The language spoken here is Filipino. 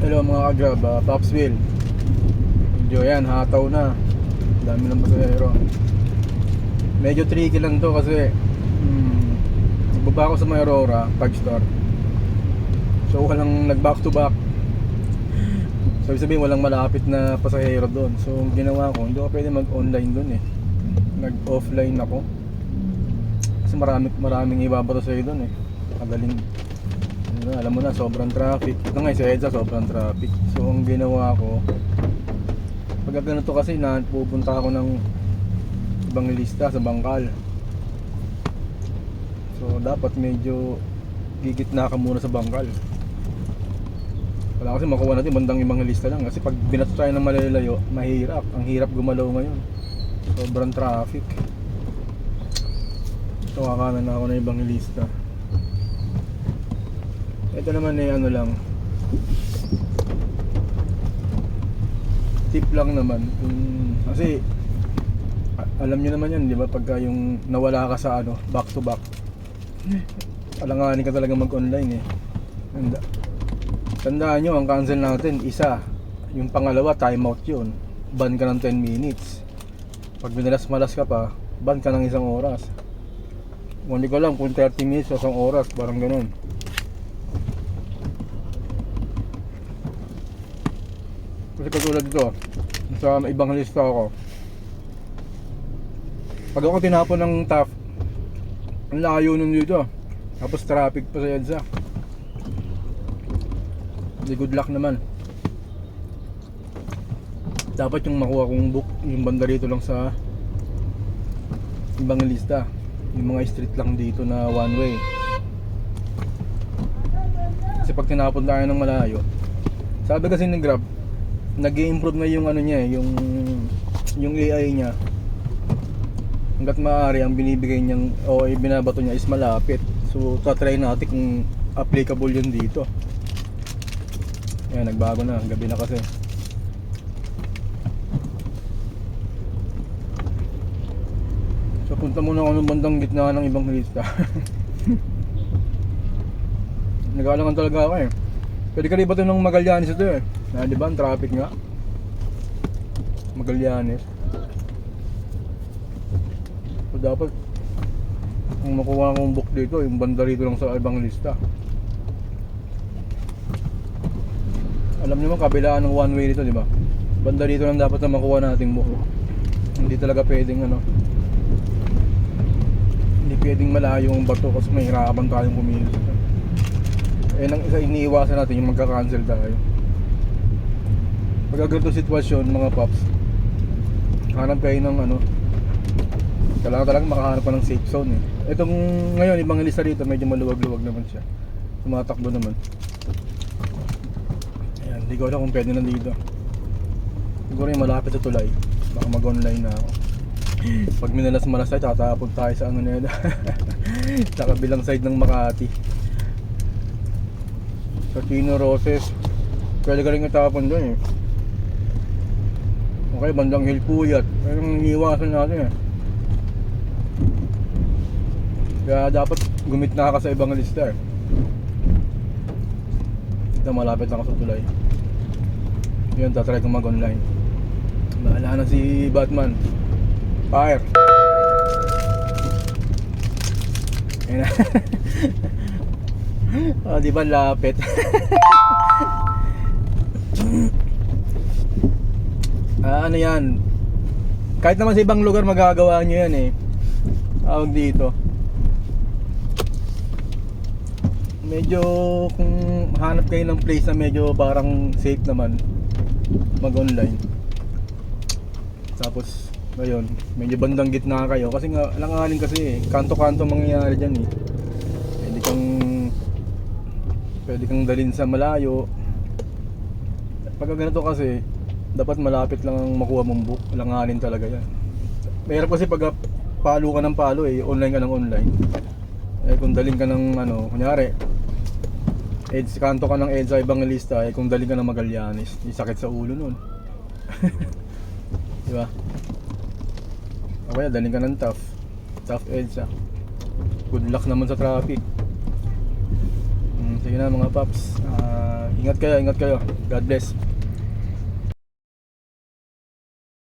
Hello mga kagrab, Pops Will. Medyo yan, hataw na. Dami ng pasahero. Medyo tricky lang to kasi nagbaba ako sa may Aurora, Pag Store. So walang nag back to back. So ibig sabihin walang malapit na pasahero doon. So ang ginawa ko, hindi ako pwede mag-online doon eh. Nag-offline ako. Kasi maraming ibabato sa'yo doon eh. Madaling, alam mo na, sobrang traffic. Ito nga sa EDSA, sobrang traffic. So ang ginawa ko, pag ganito kasi pupunta ako ng ibang lista sa bangkal. So dapat medyo gigitna ka muna sa bangkal. Wala kasi makuha natin bandang ibang lista lang. Kasi pag binato tayo ng malalayo, mahirap. Ang hirap gumalaw ngayon. Sobrang traffic. So kakanan na ako ng ibang lista. Ito naman eh ano lang, tip lang naman. Kasi alam nyo naman yan, di ba? Pagka yung nawala ka sa ano, back to back, alanganin ka talaga mag-online eh. Tandaan nyo, ang cancel natin, isa. Yung pangalawa, timeout yun. Ban ka ng 10 minutes. Pag binalas-malas ka pa, ban ka ng 1 oras. Hindi ko lang kung 30 minutes o 1 oras, parang ganun. Kasi katulad dito, sa ibang lista ako, pag ako tinapon ng TAF, ang layo nun dito. Tapos traffic pa sa EDSA. Hindi, good luck naman. Dapat yung makuha kong book, yung banda rito lang sa ibang lista. Yung mga street lang dito na one way. Kasi pag tinapon tayo ng malayo, sabi kasi ng Grab, nag-i-improve na yung ano niya, yung AI niya. Hanggat maaari ang binibigay niyang o binabato niya is malapit. So tatry natin kung applicable yun dito. Ayan, nagbago na, gabi na kasi. So punta muna ako ng bandang gitna ng ibang lista. Nag-aalangan talaga ako eh. Pwede ka libato ng Magallanes ito eh. Di ba? Ang traffic nga. Magallanes. So dapat ang makuha kong book dito, yung banda rito lang sa ibang lista. Alam niyo mo, kabilaan ng one way dito, di ba? Banda rito lang dapat na makuha nating book. Hindi talaga pwedeng ano. Hindi pwedeng malayo ang bato kasi mahirapan tayong kumilos. Eh nang isa iniiwasan natin yung magka-cancel tayo. Pag ganito sitwasyon mga paps, hanap kayo ng ano, kailangan talaga makahanap ka ng safe zone eh. Itong ngayon, ibang lista rito medyo maluwag-luwag naman siya. Tumatakbo naman. Ayan, hindi ko alam kung pwede nandito. Siguro yung malapit sa tulay. Baka mag-online na ako. Pag minalas-malas tayo, tatapon tayo sa ano nila. Sa kabilang side ng Makati. Sa Chino Roses. Pwede ka rin itapon doon eh. Okay, bandang Hilpuyat. Ayun ang iniwasan natin eh. Kaya dapat gumitna ka sa ibang lista eh. Ito, malapit ako sa tulay. Yun, tatry kong mag-online. Bahala na si Batman. Fire! Ayun na. Oh, di ba lapit? Ano yan? Kahit naman sa ibang lugar magagawa nyo yan eh. Tawag dito. Medyo kung hanap kayo ng place na medyo parang safe naman, mag-online. Tapos ngayon, medyo bandang gitna kayo kasi nga langaling kasi eh. Kanto-kanto mangyayari dyan eh. Pwede kang dalhin sa malayo. Pag ganito kasi, dapat malapit lang ang makuha mong book. Langanin talaga yan. Mahirap kasi pag palo ka ng palo eh, online ka ng online. Eh kung dalhin ka ng ano, kunyari kanto ka ng EDSA ibang lista, eh kung dalhin ka ng Magallanes, sakit sa ulo nun. Diba? O kaya dalhin ka ng TAF EDSA. Good luck naman sa traffic. Sige na mga paps. Ingat kayo, ingat kayo. God bless.